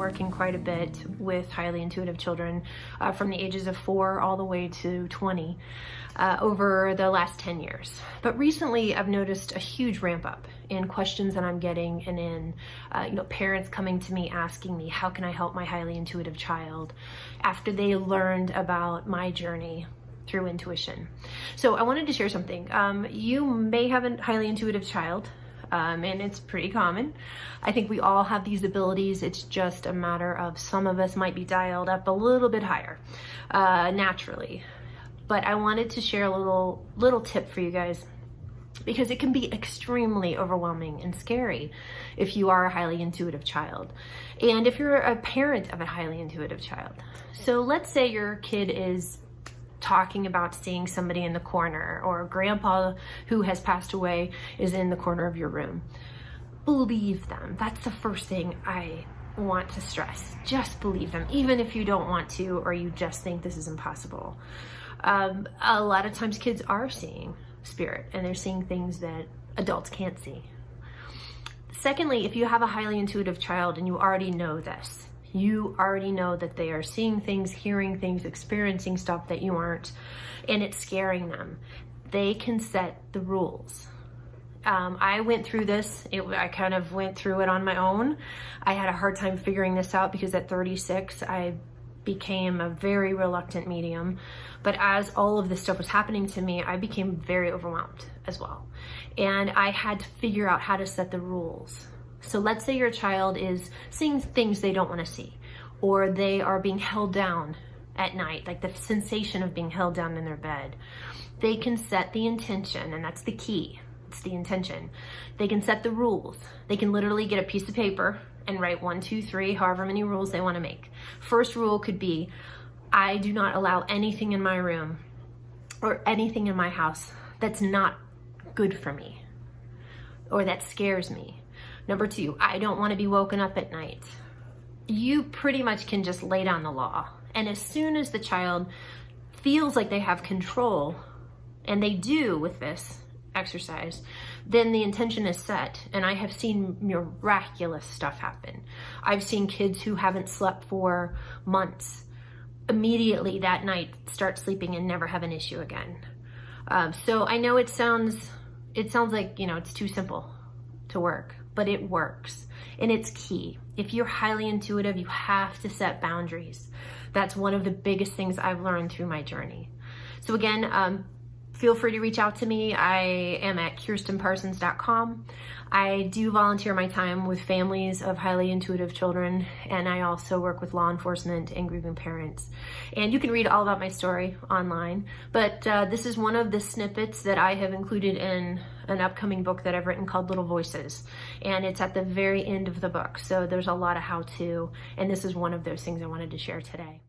working quite a bit with highly intuitive children from the ages of 4 all the way to 20 over the last 10 years. But recently I've noticed a huge ramp up in questions that I'm getting, and in parents coming to me asking me, how can I help my highly intuitive child, after they learned about my journey through intuition. So I wanted to share something. You may have a highly intuitive child, and it's pretty common. I think we all have these abilities. It's just a matter of some of us might be dialed up a little bit higher naturally. But I wanted to share a little tip for you guys, because it can be extremely overwhelming and scary if you are a highly intuitive child, and if you're a parent of a highly intuitive child. So let's say your kid is talking about seeing somebody in the corner, or grandpa who has passed away is in the corner of your room. Believe them. That's the first thing I want to stress. Just believe them, even if you don't want to, or you just think this is impossible. A lot of times kids are seeing spirit, and they're seeing things that adults can't see. Secondly, if you have a highly intuitive child and you already know this, you already know that they are seeing things, hearing things, experiencing stuff that you aren't, and it's scaring them, they can set the rules. I went through this. I kind of went through it on my own. I had a hard time figuring this out because at 36, I became a very reluctant medium. But as all of this stuff was happening to me, I became very overwhelmed as well. And I had to figure out how to set the rules. So let's say your child is seeing things they don't want to see, or they are being held down at night, like the sensation of being held down in their bed. They can set the intention, and that's the key. It's the intention. They can set the rules. They can literally get a piece of paper and write 1, 2, 3, however many rules they want to make. First rule could be, I do not allow anything in my room or anything in my house that's not good for me or that scares me. Number 2, I don't want to be woken up at night. You pretty much can just lay down the law. And as soon as the child feels like they have control, and they do with this exercise, then the intention is set. And I have seen miraculous stuff happen. I've seen kids who haven't slept for months immediately that night start sleeping and never have an issue again. So I know it sounds like, it's too simple to work, but it works, and it's key. If you're highly intuitive, you have to set boundaries. That's one of the biggest things I've learned through my journey. So again, feel free to reach out to me. I am at KierstenParsons.com. I do volunteer my time with families of highly intuitive children, and I also work with law enforcement and grieving parents. And you can read all about my story online, but this is one of the snippets that I have included in an upcoming book that I've written called Little Voices, and it's at the very end of the book. So there's a lot of how-to, and this is one of those things I wanted to share today.